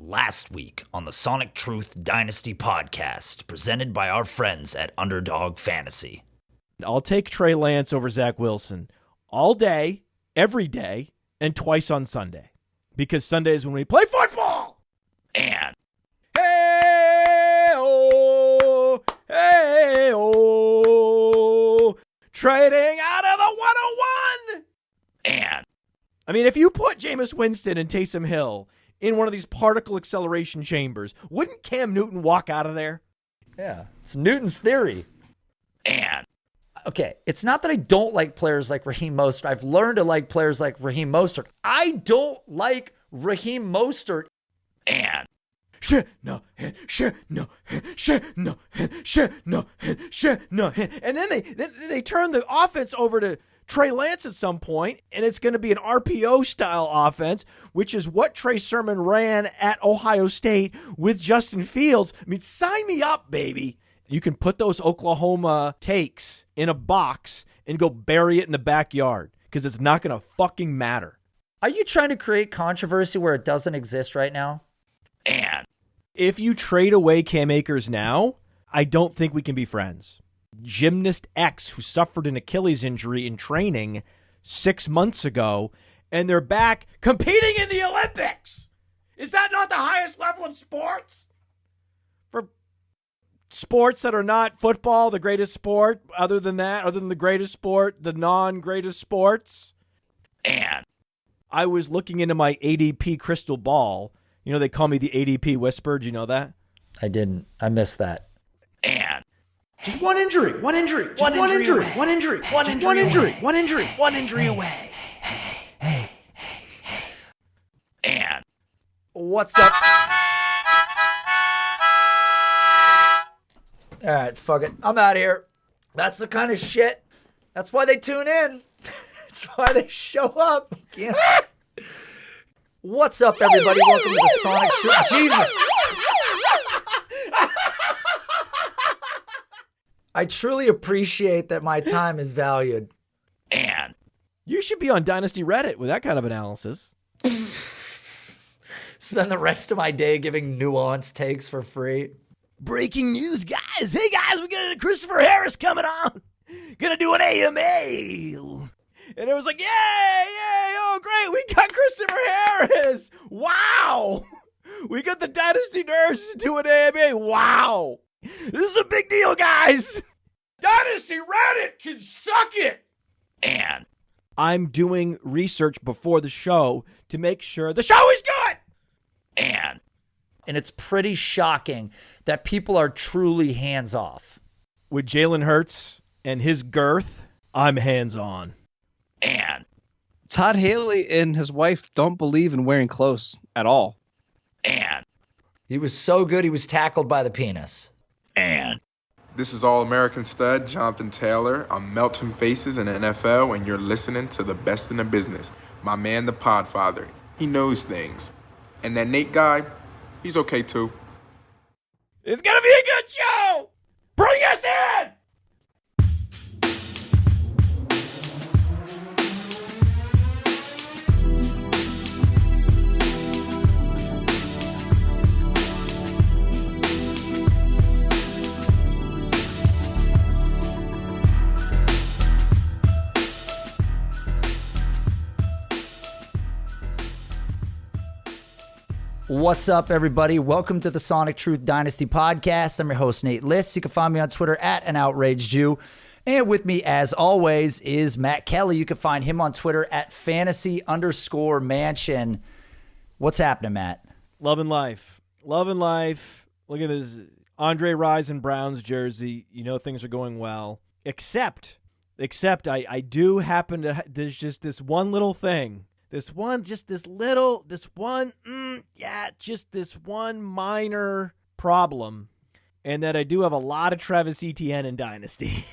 Last week on the Sonic Truth Dynasty podcast, presented by our friends at Underdog Fantasy. I'll take Trey Lance over Zach Wilson all day, every day, and twice on Sunday. Because Sunday is when we play football! And Hey-oh, hey-oh, trading out of the 101! And I mean, if you put Jameis Winston and Taysom Hill in one of these particle acceleration chambers, wouldn't Cam Newton walk out of there? Yeah, it's Newton's theory. And Okay, it's not that I don't like players like Raheem Mostert. I've learned to like players like Raheem Mostert. I don't like Raheem Mostert. And No. And then they turn the offense over to Trey Lance at some point, and it's going to be an RPO-style offense, which is what Trey Sermon ran at Ohio State with Justin Fields. I mean, sign me up, baby. You can put those Oklahoma takes in a box and go bury it in the backyard because it's not going to fucking matter. Are you trying to create controversy where it doesn't exist right now? And If you trade away Cam Akers now, I don't think we can be friends. Gymnast X, who suffered an Achilles injury in training 6 months ago, and they're back competing in the Olympics. Is that not the highest level of sports? For sports that are not football, the greatest sport, other than the greatest sport, the non-greatest sports? And I was looking into my ADP crystal ball. You know, they call me the ADP whisperer. Do you know that? I didn't. I missed that. And Just one injury away. And What's up? All right, fuck it. I'm out of here. That's the kind of shit. That's why they tune in. That's why they show up. Yeah. What's up, everybody? Welcome to the Sonic Truth. Jesus. I truly appreciate that my time is valued. And You should be on Dynasty Reddit with that kind of analysis. Spend the rest of my day giving nuanced takes for free. Breaking news, guys. Hey, guys, we got Christopher Harris coming on. Gonna do an AMA. And it was like, yay, oh, great. We got Christopher Harris. Wow. We got the Dynasty Nerds to do an AMA. Wow. This is a big deal, guys. Dynasty Reddit can suck it. And I'm doing research before the show to make sure the show is good. And it's pretty shocking that people are truly hands-off. With Jalen Hurts and his girth, I'm hands-on. And Todd Haley and his wife don't believe in wearing clothes at all. And He was so good he was tackled by the penis. And This is All-American stud Jonathan Taylor. I'm melting faces in the NFL, and you're listening to the best in the business. My man, the Podfather. He knows things. And that Nate guy, he's okay too. It's going to be a good show. Bring us in. What's up, everybody? Welcome to the Sonic Truth Dynasty podcast. I'm your host, Nate Liss. You can find me on Twitter at @AnOutragedJew. And with me, as always, is Matt Kelly. You can find him on Twitter at fantasy_mansion. What's happening, Matt? Love and life. Love and life. Look at this Andre Rison Browns jersey. You know things are going well. Except I do happen to, there's just this one little thing. This one minor problem. And that I do have a lot of Travis Etienne in Dynasty.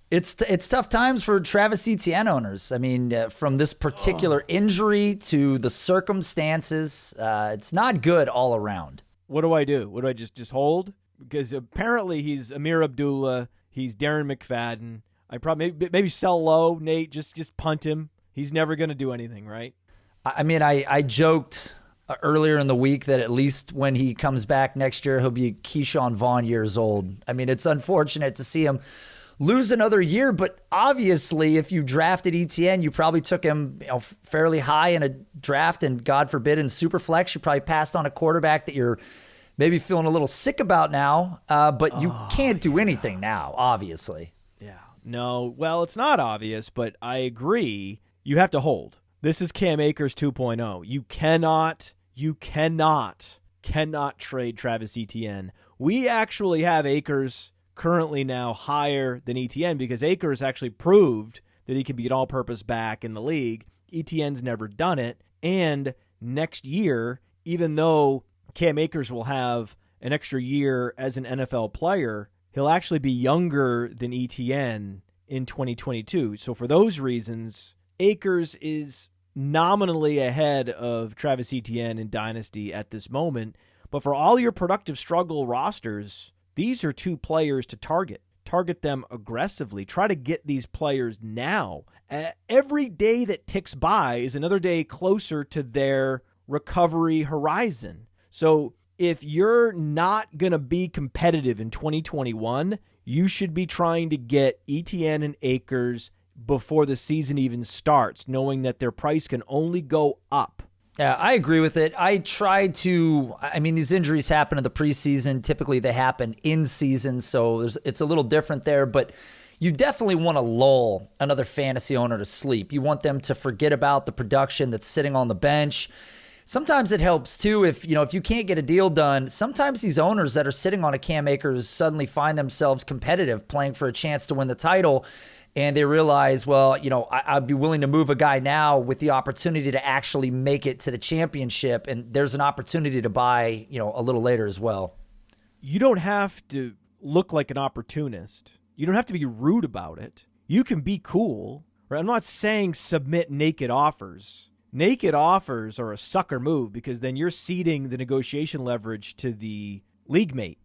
It's tough times for Travis Etienne owners. I mean, from this particular injury to the circumstances, it's not good all around. What do I do? What do I just hold? Because apparently he's Amir Abdullah. He's Darren McFadden. I probably maybe sell low, Nate. Just punt him. He's never going to do anything, right? I mean, I joked earlier in the week that at least when he comes back next year, he'll be Keyshawn Vaughn years old. I mean, it's unfortunate to see him lose another year, but obviously if you drafted ETN, you probably took him fairly high in a draft, and God forbid in Superflex, you probably passed on a quarterback that you're maybe feeling a little sick about now, but you can't do anything now, obviously. Yeah. No, well, it's not obvious, but I agree. You have to hold. This is Cam Akers 2.0. You cannot trade Travis Etienne. We actually have Akers currently now higher than Etienne because Akers actually proved that he can be an all-purpose back in the league. Etienne's never done it. And next year, even though Cam Akers will have an extra year as an NFL player, he'll actually be younger than Etienne in 2022. So for those reasons, Akers is nominally ahead of Travis Etienne in Dynasty at this moment. But for all your productive struggle rosters, these are two players to target. Target them aggressively. Try to get these players now. Every day that ticks by is another day closer to their recovery horizon. So if you're not going to be competitive in 2021, you should be trying to get Etienne and Akers before the season even starts, knowing that their price can only go up. Yeah, I agree with it. These injuries happen in the preseason. Typically they happen in season, so it's a little different there, but you definitely want to lull another fantasy owner to sleep. You want them to forget about the production that's sitting on the bench. Sometimes it helps too if you can't get a deal done. Sometimes these owners that are sitting on a Cam Akers suddenly find themselves competitive, playing for a chance to win the title. And they realize, well, I'd be willing to move a guy now with the opportunity to actually make it to the championship. And there's an opportunity to buy, a little later as well. You don't have to look like an opportunist. You don't have to be rude about it. You can be cool. Right? I'm not saying submit naked offers. Naked offers are a sucker move because then you're ceding the negotiation leverage to the league mate.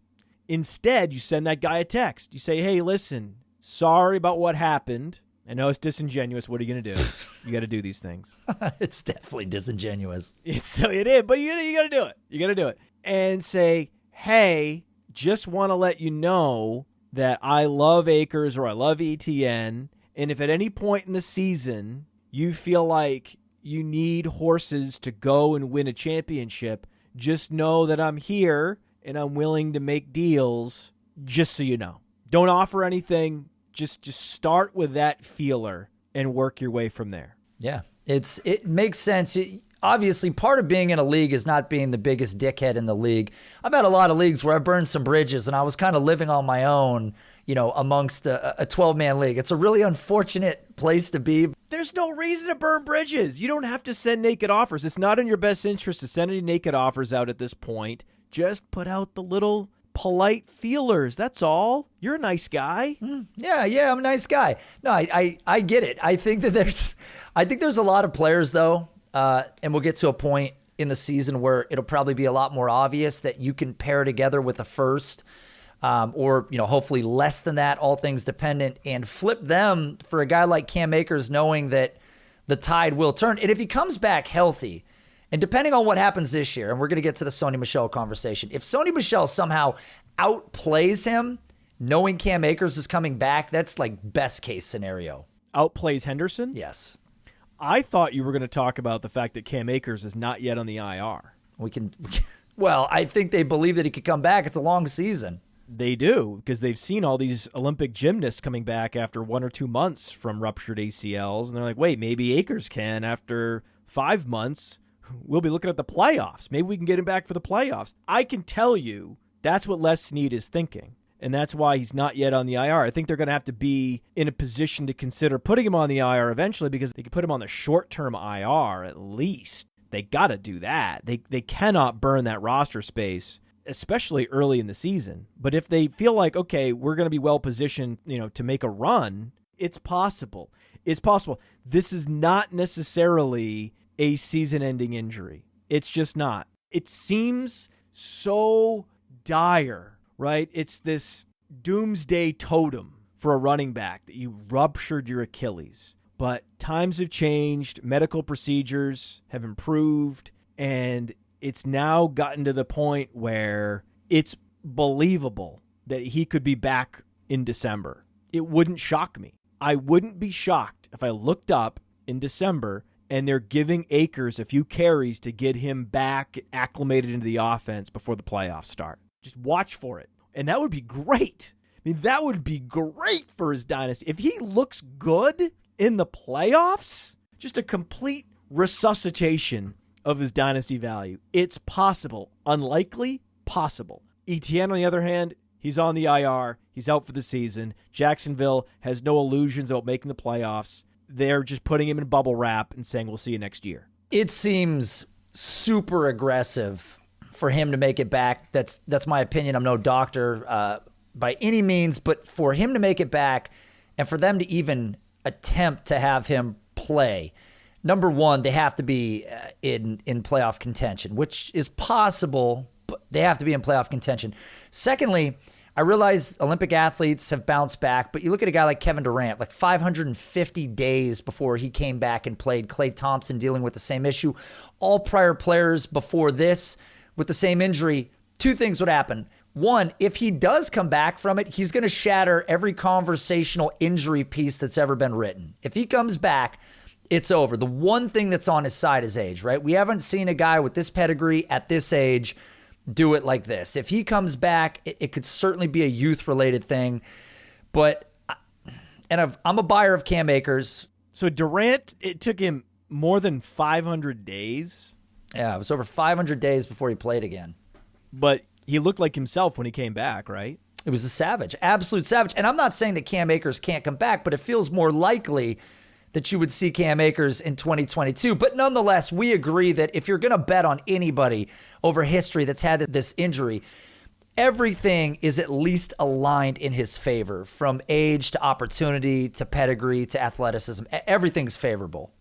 Instead, you send that guy a text. You say, hey, listen, sorry about what happened. I know it's disingenuous. What are you going to do? You got to do these things. It's definitely disingenuous. It is, but you got to do it. You got to do it. And say, hey, just want to let you know that I love Akers or I love ETN. And if at any point in the season you feel like you need horses to go and win a championship, just know that I'm here and I'm willing to make deals, just so you know. Don't offer anything. Just start with that feeler and work your way from there. Yeah, it makes sense. Obviously, part of being in a league is not being the biggest dickhead in the league. I've had a lot of leagues where I burned some bridges and I was kind of living on my own, amongst a 12-man league. It's a really unfortunate place to be. There's no reason to burn bridges. You don't have to send naked offers. It's not in your best interest to send any naked offers out at this point. Just put out the little polite feelers. That's all. You're a nice guy. Yeah, I'm a nice guy. No, I get it. I think there's a lot of players though, and we'll get to a point in the season where it'll probably be a lot more obvious that you can pair together with a first, or hopefully less than that, all things dependent, and flip them for a guy like Cam Akers, knowing that the tide will turn. And if he comes back healthy, and depending on what happens this year, and we're going to get to the Sony Michel conversation, if Sony Michel somehow outplays him, knowing Cam Akers is coming back, that's like best case scenario. Outplays Henderson? Yes. I thought you were going to talk about the fact that Cam Akers is not yet on the IR. Well, I think they believe that he could come back. It's a long season. They do, because they've seen all these Olympic gymnasts coming back after 1 or 2 months from ruptured ACLs, and they're like, wait, maybe Akers can after 5 months. We'll be looking at the playoffs. Maybe we can get him back for the playoffs. I can tell you that's what Les Snead is thinking, and that's why he's not yet on the IR. I think they're going to have to be in a position to consider putting him on the IR eventually because they could put him on the short-term IR at least. They got to do that. They cannot burn that roster space, especially early in the season. But if they feel like, okay, we're going to be well-positioned, to make a run, it's possible. It's possible. This is not necessarily a season-ending injury. It's just not. It seems so dire, right? It's this doomsday totem for a running back that you ruptured your Achilles. But times have changed, medical procedures have improved, and it's now gotten to the point where it's believable that he could be back in December. It wouldn't shock me. I wouldn't be shocked if I looked up in December and they're giving Akers a few carries to get him back acclimated into the offense before the playoffs start. Just watch for it. And that would be great. I mean, that would be great for his dynasty. If he looks good in the playoffs, just a complete resuscitation of his dynasty value. It's possible. Unlikely, possible. Etienne, on the other hand, he's on the IR. He's out for the season. Jacksonville has no illusions about making the playoffs. They're just putting him in bubble wrap and saying, we'll see you next year. It seems super aggressive for him to make it back. That's my opinion. I'm no doctor by any means, but for him to make it back and for them to even attempt to have him play, number one, they have to be in playoff contention, which is possible, but they have to be in playoff contention. Secondly, I realize Olympic athletes have bounced back, but you look at a guy like Kevin Durant, like 550 days before he came back and played. Klay Thompson dealing with the same issue. All prior players before this with the same injury, two things would happen. One, if he does come back from it, he's going to shatter every conversational injury piece that's ever been written. If he comes back, it's over. The one thing that's on his side is age, right? We haven't seen a guy with this pedigree at this age do it like this. If he comes back, it could certainly be a youth-related thing. But, I'm a buyer of Cam Akers. So Durant, it took him more than 500 days. Yeah, it was over 500 days before he played again. But he looked like himself when he came back, right? It was a savage, absolute savage. And I'm not saying that Cam Akers can't come back, but it feels more likely that you would see Cam Akers in 2022. But nonetheless, we agree that if you're going to bet on anybody over history that's had this injury, everything is at least aligned in his favor, from age to opportunity to pedigree to athleticism. Everything's favorable.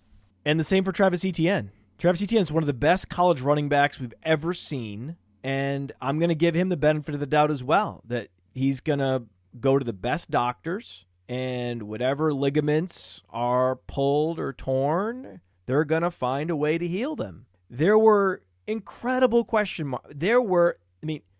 And the same for Travis Etienne. Travis Etienne is one of the best college running backs we've ever seen, and I'm going to give him the benefit of the doubt as well, that he's going to go to the best doctors, and whatever ligaments are pulled or torn, they're going to find a way to heal them. There were incredible question marks.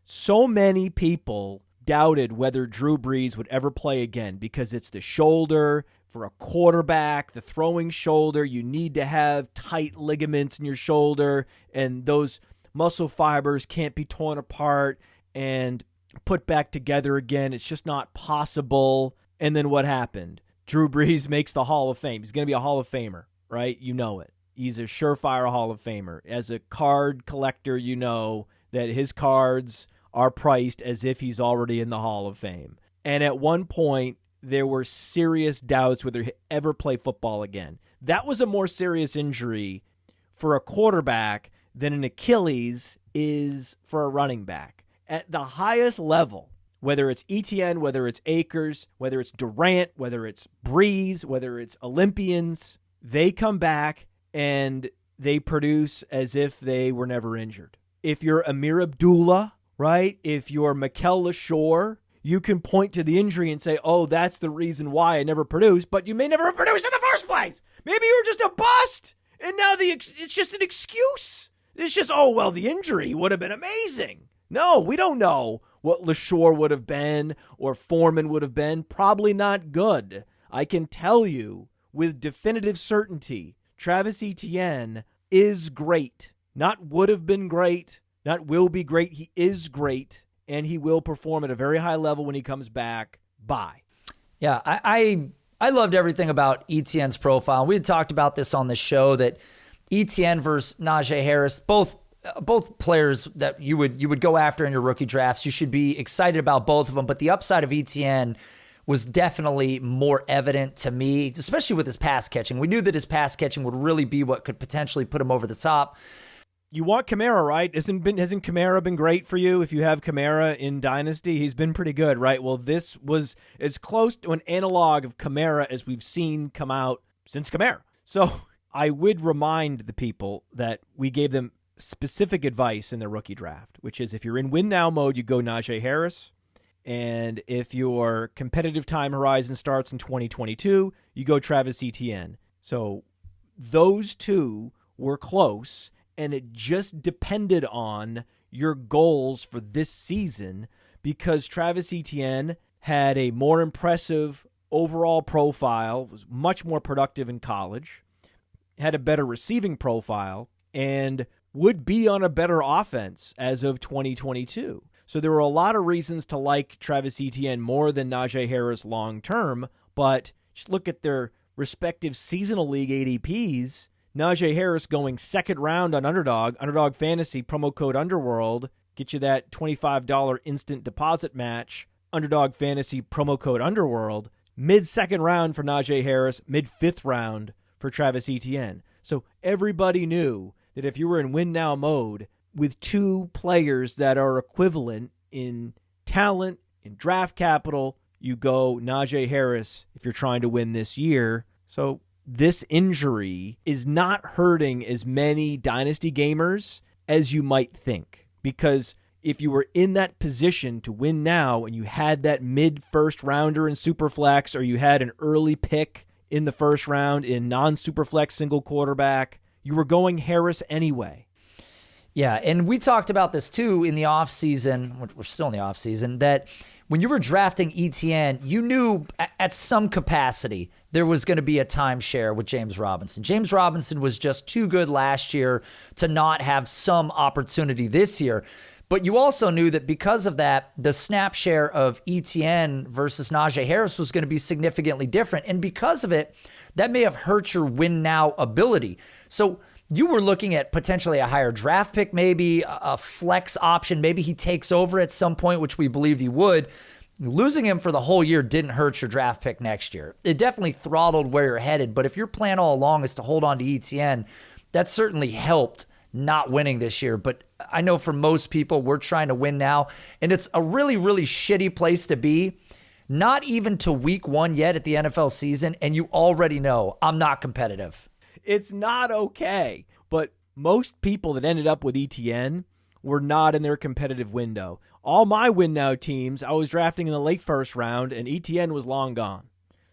So many people doubted whether Drew Brees would ever play again because it's the shoulder. For a quarterback, the throwing shoulder, you need to have tight ligaments in your shoulder, and those muscle fibers can't be torn apart and put back together again. It's just not possible. And then what happened? Drew Brees makes the Hall of Fame. He's going to be a Hall of Famer, right? You know it. He's a surefire Hall of Famer. As a card collector, you know that his cards are priced as if he's already in the Hall of Fame. And at one point, there were serious doubts whether he'd ever play football again. That was a more serious injury for a quarterback than an Achilles is for a running back. At the highest level, whether it's Etienne, whether it's Akers, whether it's Durant, whether it's Brees, whether it's Olympians, they come back and they produce as if they were never injured. If you're Amir Abdullah, right? If you're Mikel Lashore, you can point to the injury and say, oh, that's the reason why I never produced, but you may never have produced in the first place. Maybe you were just a bust, and now it's just an excuse. It's just, oh, well, the injury would have been amazing. No, we don't know what Lashore would have been or Foreman would have been. Probably not good. I can tell you with definitive certainty, Travis Etienne is great. Not would have been great, not will be great. He is great, and he will perform at a very high level when he comes back. Bye. Yeah, I loved everything about Etienne's profile. We had talked about this on the show, that Etienne versus Najee Harris, both players that you would go after in your rookie drafts. You should be excited about both of them, but the upside of Etienne was definitely more evident to me, especially with his pass catching. We knew that his pass catching would really be what could potentially put him over the top. You want Kamara, right? Hasn't Kamara been great for you? If you have Kamara in Dynasty, he's been pretty good, right? Well, this was as close to an analog of Kamara as we've seen come out since Kamara. So I would remind the people that we gave them specific advice in their rookie draft, which is if you're in win now mode, you go Najee Harris. And if your competitive time horizon starts in 2022, you go Travis Etienne. So those two were close, and it just depended on your goals for this season because Travis Etienne had a more impressive overall profile, was much more productive in college, had a better receiving profile, and would be on a better offense as of 2022. So there were a lot of reasons to like Travis Etienne more than Najee Harris long term, but just look at their respective seasonal league ADPs. Najee Harris going second round on Underdog Fantasy, promo code Underworld, get you that $25 instant deposit match. Underdog Fantasy, promo code Underworld. Mid-second round for Najee Harris, mid-fifth round for Travis Etienne. So everybody knew that if you were in win now mode with two players that are equivalent in talent, in draft capital, you go Najee Harris if you're trying to win this year. So this injury is not hurting as many dynasty gamers as you might think, because if you were in that position to win now and you had that mid-first rounder in Superflex, or you had an early pick in the first round in non-Superflex single quarterback, you were going Harris anyway. Yeah, and we talked about this too in the offseason. We're still in the offseason, that when you were drafting ETN, you knew at some capacity there was going to be a timeshare with James Robinson. James Robinson was just too good last year to not have some opportunity this year. But you also knew that because of that, the snap share of ETN versus Najee Harris was going to be significantly different. And because of it, that may have hurt your win now ability. So you were looking at potentially a higher draft pick, maybe a flex option. Maybe he takes over at some point, which we believed he would. Losing him for the whole year didn't hurt your draft pick next year. It definitely throttled where you're headed. But if your plan all along is to hold on to ETN, that certainly helped not winning this year. But I know for most people, we're trying to win now. And it's a really, really shitty place to be. Not even to week one yet at the NFL season, and you already know I'm not competitive. It's not okay. But most people that ended up with ETN were not in their competitive window. All my win now teams, I was drafting in the late first round, and ETN was long gone.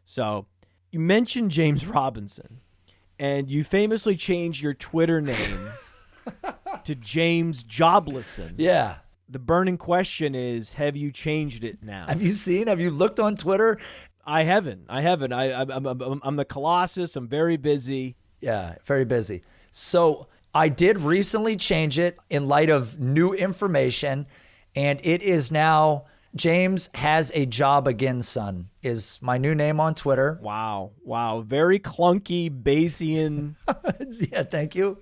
So you mentioned James Robinson, and you famously changed your Twitter name to James Joblesson. Yeah. The burning question is, have you changed it now? Have you looked on Twitter? I haven't. I'm the Colossus. I'm very busy. Yeah, very busy. So I did recently change it in light of new information, and it is now James Has a Job Again, Son is my new name on Twitter. Wow. Very clunky Bayesian. Yeah, thank you.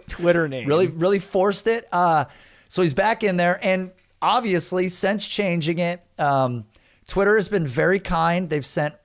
Twitter name. Really forced it. So he's back in there, and obviously since changing it, Twitter has been very kind. They've sent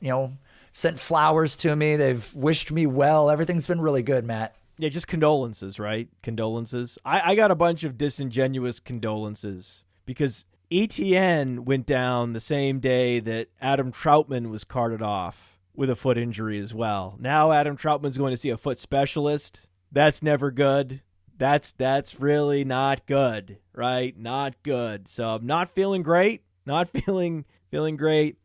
flowers to me. They've wished me well. Everything's been really good, Matt. Yeah, just condolences, right? Condolences. I got a bunch of disingenuous condolences because ETN went down the same day that Adam Troutman was carted off with a foot injury as well. Now Adam Troutman's going to see a foot specialist. That's never good. That's really not good, right? Not good. So I'm not feeling great. Not feeling great.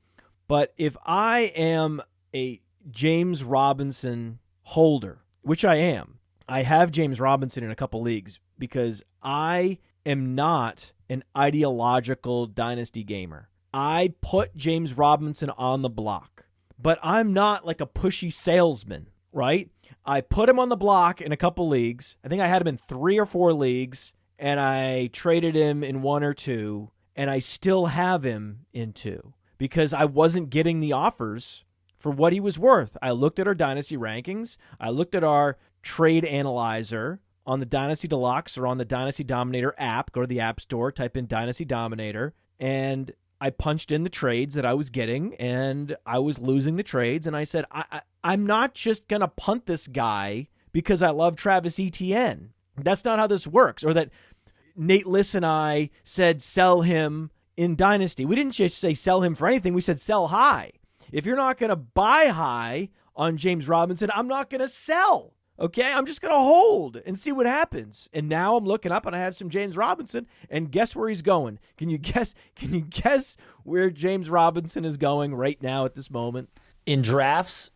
But if I am a James Robinson holder, which I am, I have James Robinson in a couple leagues because I am not an ideological dynasty gamer. I put James Robinson on the block, but I'm not like a pushy salesman, right? I put him on the block in a couple leagues. I think I had him in 3 or 4 leagues, and I traded him in 1 or 2, and I still have him in 2 because I wasn't getting the offers for what he was worth. I looked at our dynasty rankings. I looked at our trade analyzer on the Dynasty Deluxe or on the Dynasty Dominator app. Go to the App Store, type in Dynasty Dominator, and I punched in the trades that I was getting, and I was losing the trades, and I said, I'm not just going to punt this guy because I love Travis Etienne. That's not how this works. Or that Nate Liss and I said sell him in Dynasty. We didn't just say sell him for anything. We said sell high. If you're not going to buy high on James Robinson, I'm not going to sell. Okay, I'm just going to hold and see what happens. And now I'm looking up and I have some James Robinson, and guess where he's going? Can you guess where James Robinson is going right now at this moment? In drafts?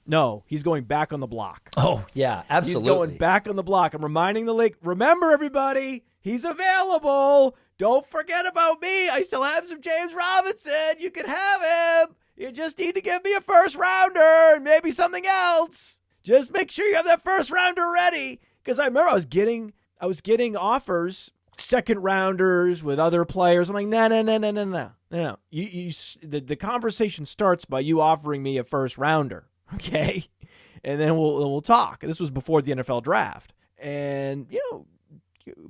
No, he's going back on the block. Oh, yeah, absolutely. He's going back on the block. I'm reminding the league, remember, everybody, he's available. Don't forget about me. I still have some James Robinson. You can have him. You just need to give me a first rounder and maybe something else. Just make sure you have that first rounder ready. Because I remember I was getting offers, second rounders with other players. I'm like, no. The conversation starts by you offering me a first rounder. Okay, and then we'll talk. This was before the NFL draft, and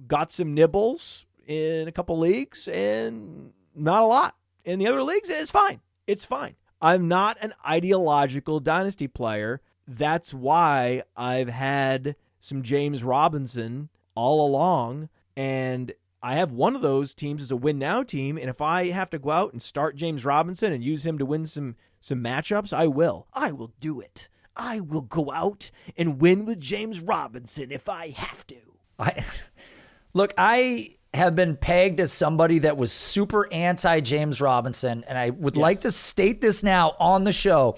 got some nibbles in a couple leagues, and not a lot in the other leagues. It's fine. It's fine. I'm not an ideological dynasty player. That's why I've had some James Robinson all along, and I have one of those teams as a win now team, and if I have to go out and start James Robinson and use him to win some matchups, I will. I will do it. I will go out and win with James Robinson if I have to. I have been pegged as somebody that was super anti-James Robinson, and I would like to state this now on the show.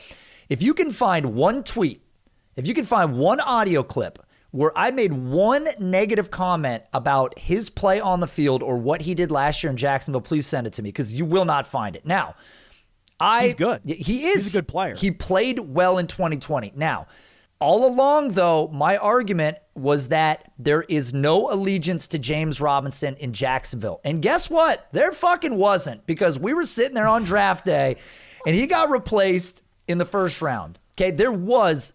If you can find one tweet, if you can find one audio clip where I made one negative comment about his play on the field or what he did last year in Jacksonville, please send it to me, because you will not find it. Now, he's good. He's a good player. He played well in 2020. Now, all along, though, my argument was that there is no allegiance to James Robinson in Jacksonville. And guess what? There fucking wasn't, because we were sitting there on draft day, and he got replaced in the first round. Okay, there was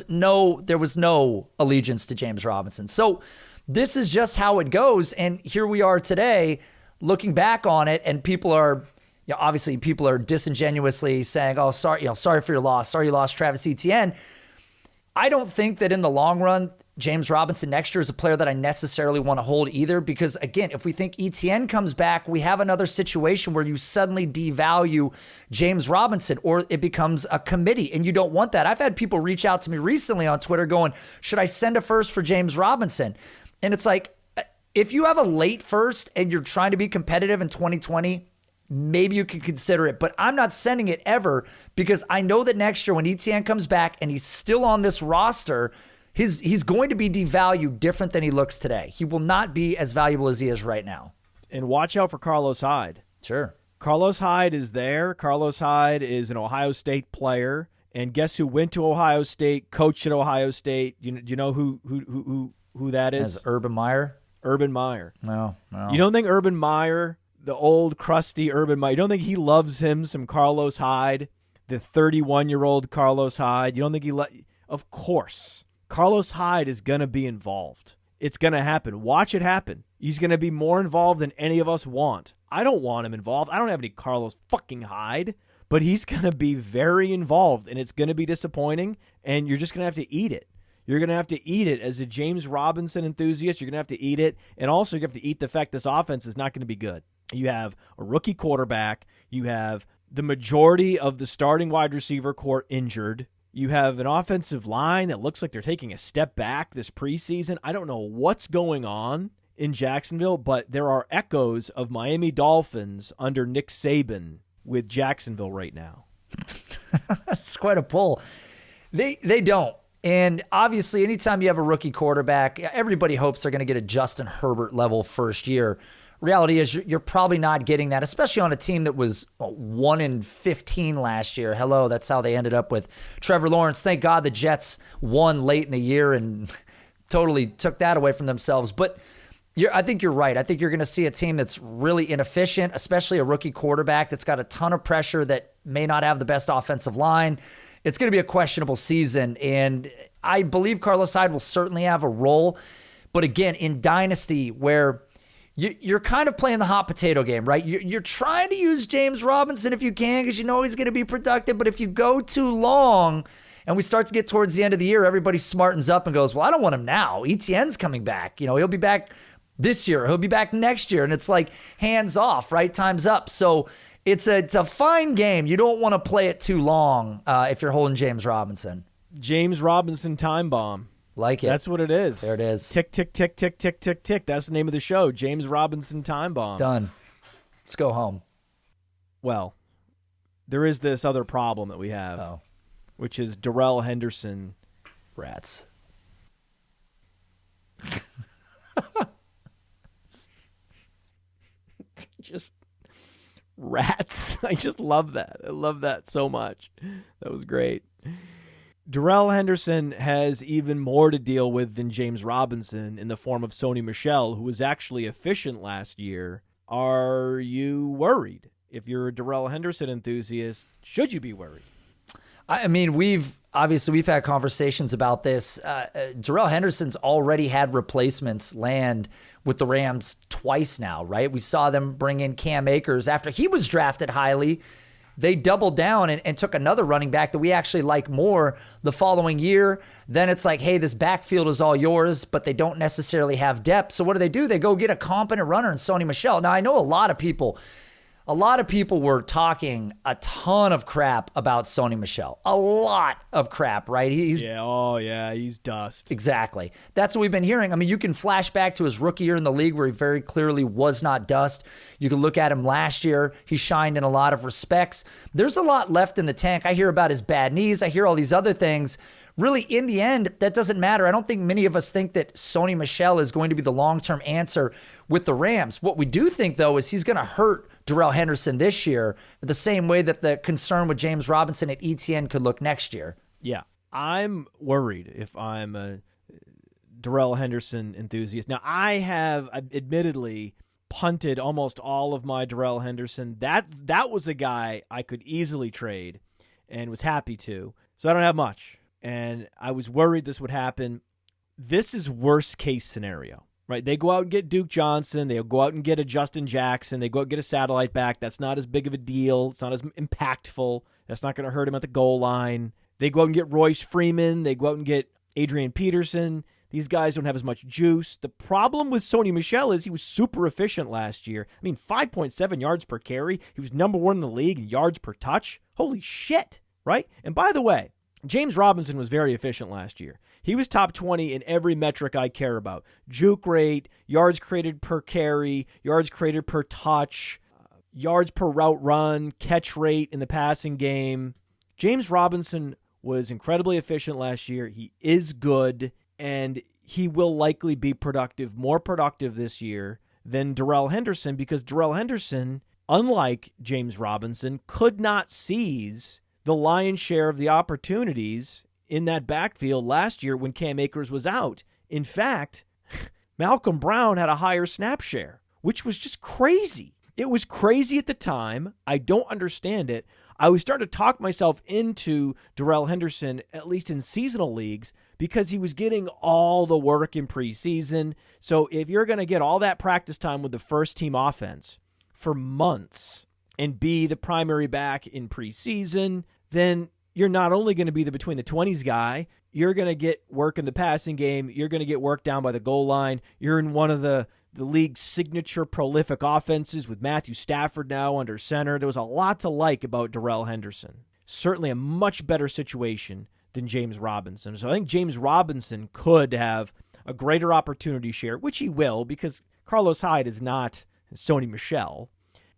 no allegiance to James Robinson. So this is just how it goes. And here we are today looking back on it, and people are, obviously people are disingenuously saying, oh, sorry for your loss. Sorry you lost Travis Etienne. I don't think that in the long run, James Robinson next year is a player that I necessarily want to hold either, because again, if we think Etienne comes back, we have another situation where you suddenly devalue James Robinson, or it becomes a committee, and you don't want that. I've had people reach out to me recently on Twitter going, should I send a first for James Robinson? And it's like, if you have a late first and you're trying to be competitive in 2020, maybe you could consider it, but I'm not sending it ever, because I know that next year when Etienne comes back and he's still on this roster, he's going to be devalued different than he looks today. He will not be as valuable as he is right now. And watch out for Carlos Hyde. Sure. Carlos Hyde is there. Carlos Hyde is an Ohio State player. And guess who went to Ohio State, coached at Ohio State? Do you know who that is? As Urban Meyer? Urban Meyer. No. You don't think Urban Meyer, the old crusty Urban Meyer, you don't think he loves him some Carlos Hyde, the 31-year-old Carlos Hyde? You don't think Of course. Carlos Hyde is going to be involved. It's going to happen. Watch it happen. He's going to be more involved than any of us want. I don't want him involved. I don't have any Carlos fucking Hyde, but he's going to be very involved, and it's going to be disappointing, and you're just going to have to eat it. You're going to have to eat it as a James Robinson enthusiast. You're going to have to eat it, and also you have to eat the fact this offense is not going to be good. You have a rookie quarterback. You have the majority of the starting wide receiver core injured. You have an offensive line that looks like they're taking a step back this preseason. I don't know what's going on in Jacksonville, but there are echoes of Miami Dolphins under Nick Saban with Jacksonville right now. That's quite a pull. They don't. And obviously, anytime you have a rookie quarterback, everybody hopes they're going to get a Justin Herbert level first year. Reality is you're probably not getting that, especially on a team that was 1-15 last year. Hello, that's how they ended up with Trevor Lawrence. Thank God the Jets won late in the year and totally took that away from themselves. But I think you're right. I think you're going to see a team that's really inefficient, especially a rookie quarterback that's got a ton of pressure, that may not have the best offensive line. It's going to be a questionable season, and I believe Carlos Hyde will certainly have a role. But again, in Dynasty, where you're kind of playing the hot potato game, right? You're trying to use James Robinson if you can, because you know he's going to be productive. But if you go too long and we start to get towards the end of the year, everybody smartens up and goes, well, I don't want him now. Etienne's coming back. He'll be back this year. He'll be back next year. And it's like hands off, right? Time's up. So it's a fine game. You don't want to play it too long if you're holding James Robinson. James Robinson time bomb. Like it. That's what it is. There it is. Tick, tick, tick, tick, tick, tick, tick. That's the name of the show. James Robinson time bomb. Done. Let's go home. Well, there is this other problem that we have. Oh. which is Darrell Henderson. Rats. Just rats. I just love that. I love that so much. That was great. Darrell Henderson has even more to deal with than James Robinson in the form of Sony Michel, who was actually efficient last year. Are you worried? If you're a Darrell Henderson enthusiast, should you be worried? I mean, we've had conversations about this. Darrell Henderson's already had replacements land with the Rams twice now, right? We saw them bring in Cam Akers after he was drafted highly. They doubled down and took another running back that we actually like more the following year. Then it's like, hey, this backfield is all yours, but they don't necessarily have depth. So what do? They go get a competent runner in Sony Michel. Now, I know a lot of people were talking a ton of crap about Sony Michel. A lot of crap, right? He's dust. Exactly. That's what we've been hearing. I mean, you can flash back to his rookie year in the league where he very clearly was not dust. You can look at him last year. He shined in a lot of respects. There's a lot left in the tank. I hear about his bad knees. I hear all these other things. Really, in the end, that doesn't matter. I don't think many of us think that Sony Michel is going to be the long-term answer with the Rams. What we do think, though, is he's going to hurt Darrell Henderson this year the same way that the concern with James Robinson at ETN could look next year. Yeah, I'm worried if I'm a Darrell Henderson enthusiast. Now, I have admittedly punted almost all of my Darrell Henderson. That was a guy I could easily trade and was happy to. So I don't have much. And I was worried this would happen. This is worst case scenario, right? They go out and get Duke Johnson. They'll go out and get a Justin Jackson. They go out and get a satellite back. That's not as big of a deal. It's not as impactful. That's not going to hurt him at the goal line. They go out and get Royce Freeman. They go out and get Adrian Peterson. These guys don't have as much juice. The problem with Sony Michel is he was super efficient last year. I mean, 5.7 yards per carry. He was number one in the league in yards per touch. Holy shit, right? And by the way, James Robinson was very efficient last year. He was top 20 in every metric I care about. Juke rate, yards created per carry, yards created per touch, yards per route run, catch rate in the passing game. James Robinson was incredibly efficient last year. He is good, and he will likely be productive, more productive this year than Darrell Henderson, because Darrell Henderson, unlike James Robinson, could not seize the lion's share of the opportunities in that backfield last year when Cam Akers was out. In fact, Malcolm Brown had a higher snap share, which was just crazy. It was crazy at the time. I don't understand it. I was starting to talk myself into Darrell Henderson, at least in seasonal leagues, because he was getting all the work in preseason. So if you're going to get all that practice time with the first team offense for months and be the primary back in preseason, then you're not only going to be the between the 20s guy, you're going to get work in the passing game, you're going to get work down by the goal line, you're in one of the league's signature prolific offenses with Matthew Stafford now under center. There was a lot to like about Darrell Henderson. Certainly a much better situation than James Robinson. So I think James Robinson could have a greater opportunity share, which he will, because Carlos Hyde is not Sony Michel.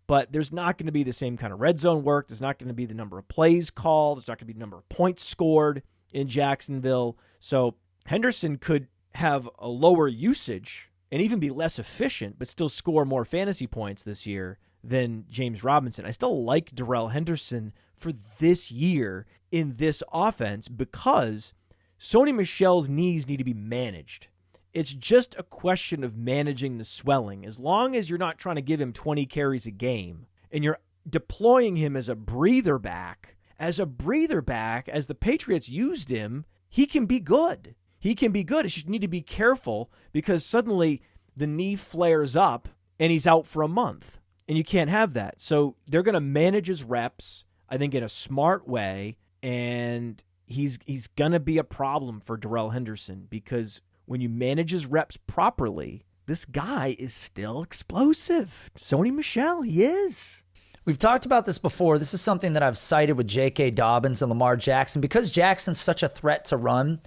But there's not going to be the same kind of red zone work. There's not going to be the number of plays called. There's not going to be the number of points scored in Jacksonville. So Henderson could have a lower usage and even be less efficient, but still score more fantasy points this year than James Robinson. I still like Darrell Henderson for this year in this offense because Sony Michel's knees need to be managed. It's just a question of managing the swelling. As long as you're not trying to give him 20 carries a game and you're deploying him as a breather back, as the Patriots used him, he can be good. He can be good. You just need to be careful because suddenly the knee flares up and he's out for a month. And you can't have that. So they're going to manage his reps, I think, in a smart way. And he's going to be a problem for Darrell Henderson because when you manage his reps properly, this guy is still explosive. Sony Michel, he is. We've talked about this before. This is something that I've cited with J.K. Dobbins and Lamar Jackson. Because Jackson's such a threat to run,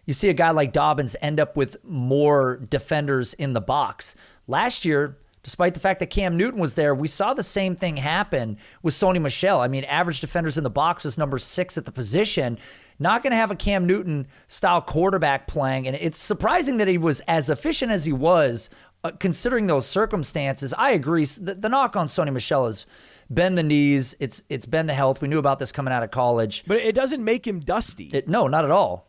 you see a guy like Dobbins end up with more defenders in the box. Last year, Despite the fact that Cam Newton was there, we saw the same thing happen with Sony Michel. I mean, average defenders in the box was number 6 at the position. Not going to have a Cam Newton-style quarterback playing, and it's surprising that he was as efficient as he was, considering those circumstances. I agree. The knock on Sony Michel has been the knees. It's been the health. We knew about this coming out of college. But it doesn't make him dusty. No, not at all.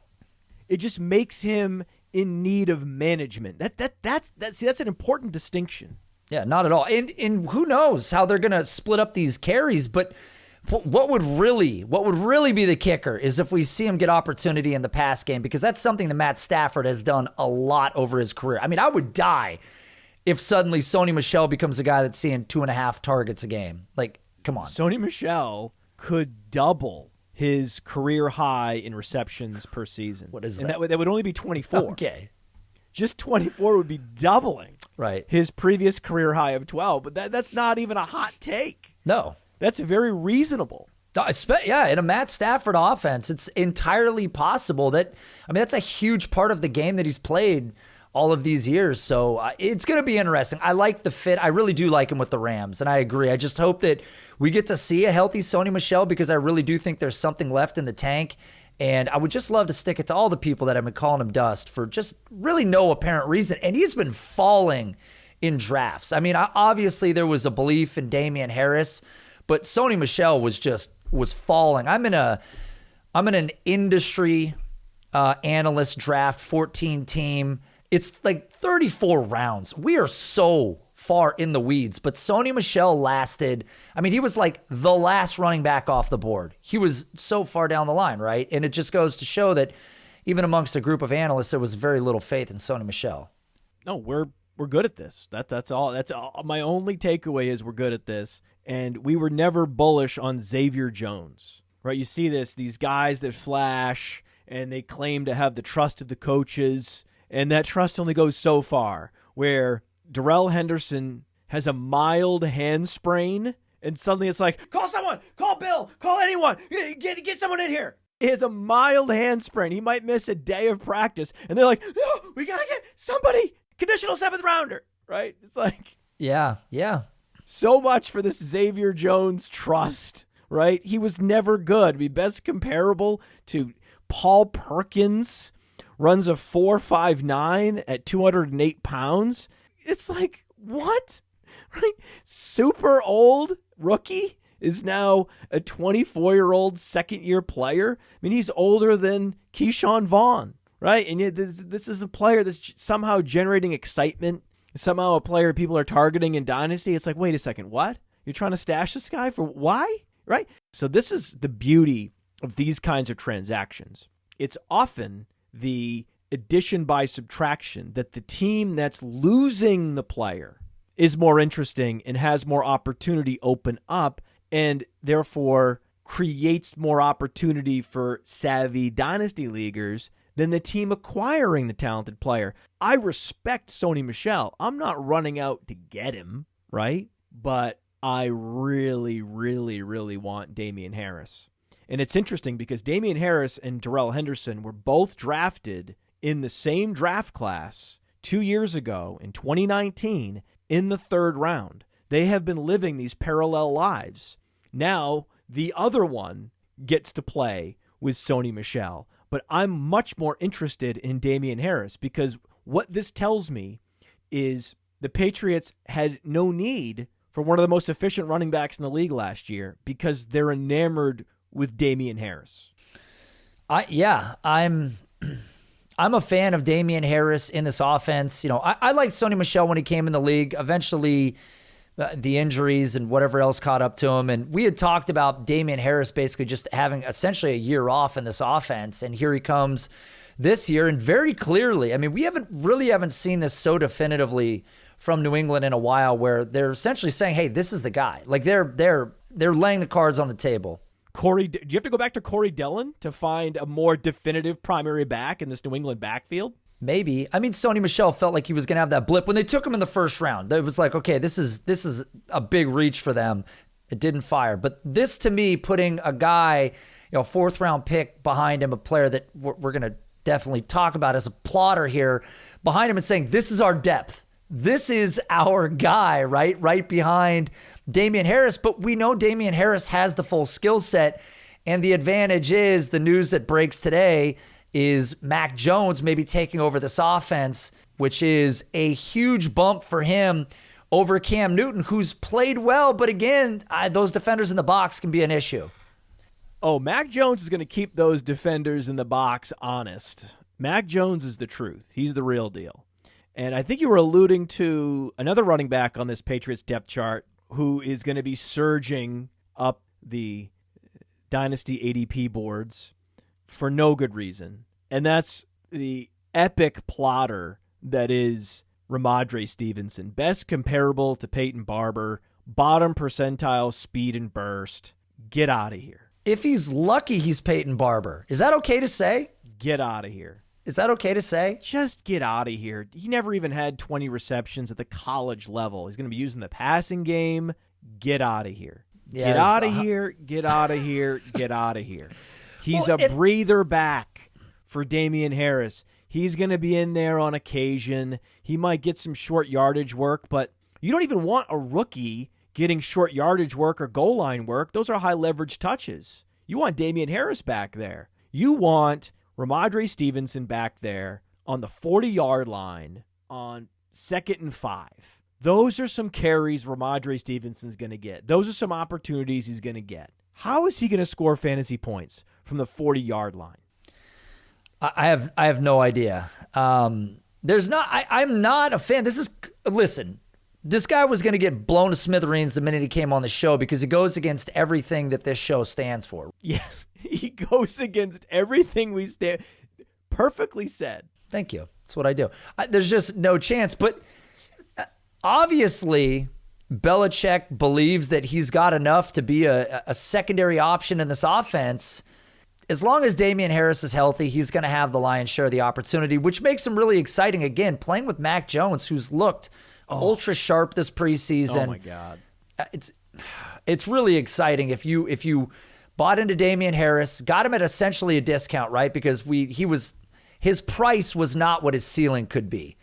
It just makes him in need of management. That's an important distinction. Yeah, not at all. And who knows how they're going to split up these carries, but what would really be the kicker is if we see him get opportunity in the pass game, because that's something that Matt Stafford has done a lot over his career. I mean, I would die if suddenly Sony Michel becomes a guy that's seeing 2.5 targets a game. Like, come on. Sony Michel could double his career high in receptions per season. What is and that? That would only be 24. Okay. Just 24 would be doubling his previous career high of 12. But that's not even a hot take. No. That's very reasonable. Yeah, in a Matt Stafford offense, it's entirely possible that, I mean, that's a huge part of the game that he's played all of these years. So it's going to be interesting. I like the fit. I really do like him with the Rams, and I agree. I just hope that we get to see a healthy Sony Michel, because I really do think there's something left in the tank. And I would just love to stick it to all the people that have been calling him dust for just really no apparent reason. And he's been falling in drafts. I mean, obviously there was a belief in Damian Harris, but Sony Michel was falling. I'm in an industry analyst draft 14 team. It's like 34 rounds. We are so far in the weeds, but Sony Michel lasted. I mean, he was like the last running back off the board. He was so far down the line, right? And it just goes to show that even amongst a group of analysts, there was very little faith in Sony Michel. No, we're good at this. That's all. That's all. My only takeaway is we're good at this, and we were never bullish on Xavier Jones, right? You see these guys that flash and they claim to have the trust of the coaches, and that trust only goes so far. Where Darrell Henderson has a mild hand sprain, and suddenly it's like, call someone, call Bill, call anyone, get someone in here. He has a mild hand sprain. He might miss a day of practice, and they're like, no, we gotta get somebody, conditional 7th rounder, right? It's like, yeah. So much for this Xavier Jones trust, right? He was never good. Be best comparable to Paul Perkins, runs a 4.59 at 208 pounds. It's like, what? Right? Super old rookie is now a 24-year-old second-year player. I mean, he's older than Keyshawn Vaughn, right? And yet this is a player that's somehow generating excitement, somehow a player people are targeting in Dynasty. It's like, wait a second, what? You're trying to stash this guy for why? Right? So this is the beauty of these kinds of transactions. It's often the addition by subtraction that the team that's losing the player is more interesting and has more opportunity open up, and therefore creates more opportunity for savvy dynasty leaguers than the team acquiring the talented player. I respect Sony Michel. I'm not running out to get him, right? But I really, really, really want Damian Harris. And it's interesting because Damian Harris and Darrell Henderson were both drafted in the same draft class 2 years ago in 2019 in the 3rd round. They have been living these parallel lives. Now, the other one gets to play with Sony Michel. But I'm much more interested in Damian Harris, because what this tells me is the Patriots had no need for one of the most efficient running backs in the league last year because they're enamored with Damian Harris. I'm a fan of Damian Harris in this offense. You know, I liked Sony Michel when he came in the league. Eventually, the injuries and whatever else caught up to him. And we had talked about Damian Harris basically just having essentially a year off in this offense. And here he comes this year. And very clearly, I mean, we haven't seen this so definitively from New England in a while, where they're essentially saying, hey, this is the guy. Like they're laying the cards on the table. Do you have to go back to Corey Dillon to find a more definitive primary back in this New England backfield? Maybe. I mean, Sony Michel felt like he was going to have that blip when they took him in the first round. It was like, okay, this is a big reach for them. It didn't fire. But this, to me, putting a guy, 4th round pick behind him, a player that we're going to definitely talk about as a plotter here, behind him and saying, this is our depth. this is our guy, right behind Damian Harris. But we know Damian Harris has the full skill set. And the advantage is the news that breaks today is Mac Jones maybe taking over this offense, which is a huge bump for him over Cam Newton, who's played well. But again, those defenders in the box can be an issue. Oh, Mac Jones is going to keep those defenders in the box honest. Mac Jones is the truth. He's the real deal. And I think you were alluding to another running back on this Patriots depth chart who is going to be surging up the Dynasty ADP boards for no good reason. And that's the epic plotter that is Ramondre Stevenson. Best comparable to Peyton Barber, bottom percentile speed and burst. Get out of here. If he's lucky, he's Peyton Barber. Is that okay to say? Get out of here. Is that okay to say? Just get out of here. He never even had 20 receptions at the college level. He's going to be using the passing game. Get out of here. Yes. Get out of here. Get out of here. Get out of here. He's a breather back for Damian Harris. He's going to be in there on occasion. He might get some short yardage work, but you don't even want a rookie getting short yardage work or goal line work. Those are high leverage touches. You want Damian Harris back there. You want Ramondre Stevenson back there on the 40-yard line on 2nd and 5. Those are some carries Ramondre Stevenson's going to get. Those are some opportunities he's going to get. How is he going to score fantasy points from the 40-yard line? I have no idea. I'm not a fan. Listen, this guy was going to get blown to smithereens the minute he came on the show because it goes against everything that this show stands for. Yes, he goes against everything we stand. Perfectly said. Thank you. That's what I do. There's just no chance. But obviously, Belichick believes that he's got enough to be a secondary option in this offense. As long as Damian Harris is healthy, he's going to have the lion's share of the opportunity, which makes him really exciting. Again, playing with Mac Jones, who's looked ultra sharp this preseason. Oh, my God. It's really exciting if you bought into Damian Harris, got him at essentially a discount, right? Because his price was not what his ceiling could be.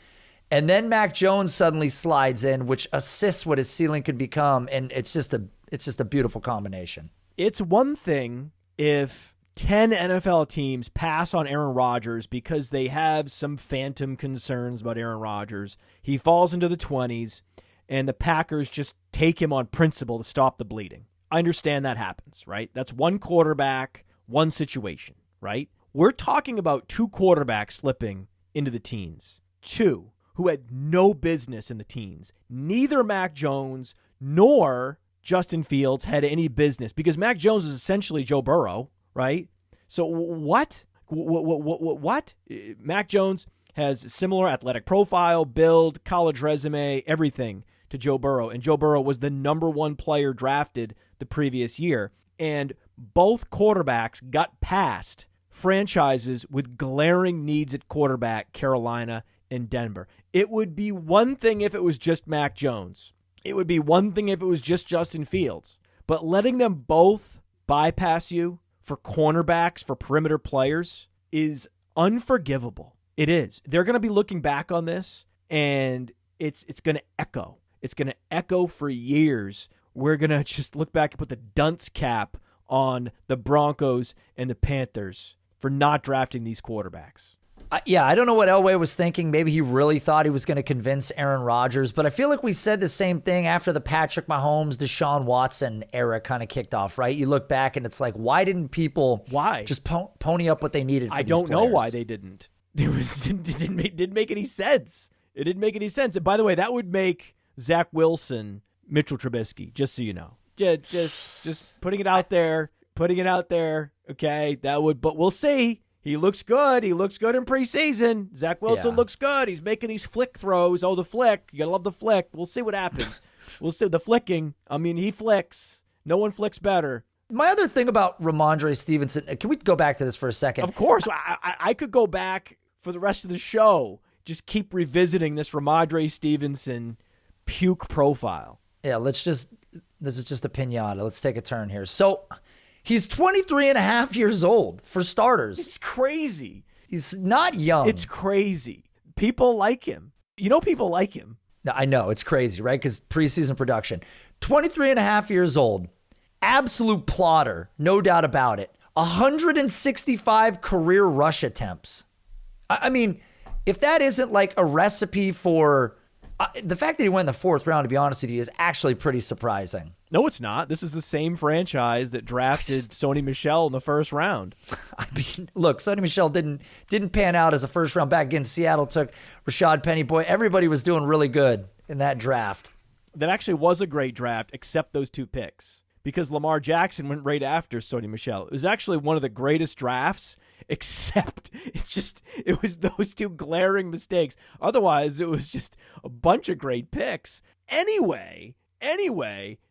And then Mac Jones suddenly slides in, which assists what his ceiling could become, and it's just a beautiful combination. It's one thing if 10 NFL teams pass on Aaron Rodgers because they have some phantom concerns about Aaron Rodgers. He falls into the 20s, and the Packers just take him on principle to stop the bleeding. I understand that happens, right? That's one quarterback, one situation, right? We're talking about two quarterbacks slipping into the teens. Two who had no business in the teens. Neither Mac Jones nor Justin Fields had any business because Mac Jones is essentially Joe Burrow, right? So what? What? Mac Jones has a similar athletic profile, build, college resume, everything to Joe Burrow. And Joe Burrow was the number one player drafted the previous year. And both quarterbacks got past franchises with glaring needs at quarterback, Carolina and Denver. It would be one thing if it was just Mac Jones. It would be one thing if it was just Justin Fields. But letting them both bypass you for cornerbacks, for perimeter players, is unforgivable. It is. They're going to be looking back on this, and it's going to echo. It's going to echo for years. We're going to just look back and put the dunce cap on the Broncos and the Panthers for not drafting these quarterbacks. I don't know what Elway was thinking. Maybe he really thought he was going to convince Aaron Rodgers, but I feel like we said the same thing after the Patrick Mahomes, Deshaun Watson era kind of kicked off, right? You look back and it's like, why didn't people just pony up what they needed for I these don't know players? why they didn't. It didn't make any sense. It didn't make any sense. And by the way, that would make Zach Wilson Mitchell Trubisky, just so you know. Just putting it out there. Okay, that would, but we'll see. He looks good. He looks good in preseason. Zach Wilson looks good. He's making these flick throws. Oh, the flick. You got to love the flick. We'll see what happens. We'll see. The flicking. I mean, he flicks. No one flicks better. My other thing about Ramondre Stevenson, can we go back to this for a second? Of course. I could go back for the rest of the show. Just keep revisiting this Ramondre Stevenson puke profile. Yeah, this is just a pinata. Let's take a turn here. So he's 23 and a half years old, for starters. It's crazy. He's not young. It's crazy. People like him. You know people like him. I know, it's crazy, right? Because preseason production. 23 and a half years old. Absolute plotter, no doubt about it. 165 career rush attempts. I mean, if that isn't like a recipe for... the fact that he went in the fourth round, to be honest with you, is actually pretty surprising. No, it's not. This is the same franchise that drafted Sony Michel in the first round. I mean, look, Sony Michel didn't pan out as a first round back. Again, Seattle took Rashad Penny. Boy, everybody was doing really good in that draft. That actually was a great draft, except those 2 picks, because Lamar Jackson went right after Sony Michel. It was actually one of the greatest drafts, except it was those 2 glaring mistakes. Otherwise, it was just a bunch of great picks. Anyway,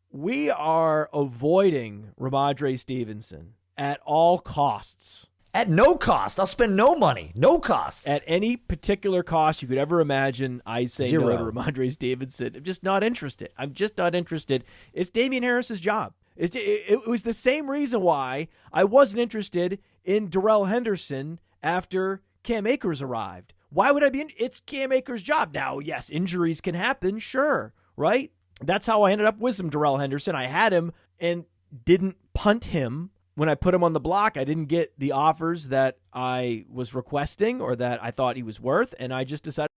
we are avoiding Ramondre Stevenson at all costs. At no cost. I'll spend no money. No costs. At any particular cost you could ever imagine, I say Zero. no to Ramondre Stevenson. I'm just not interested. It's Damian Harris's job. It was the same reason why I wasn't interested in Darrell Henderson after Cam Akers arrived. Why would I be it's Cam Akers' job. Now, yes, injuries can happen, sure, right? That's how I ended up with some Darrell Henderson. I had him and didn't punt him when I put him on the block. I didn't get the offers that I was requesting or that I thought he was worth, and I just decided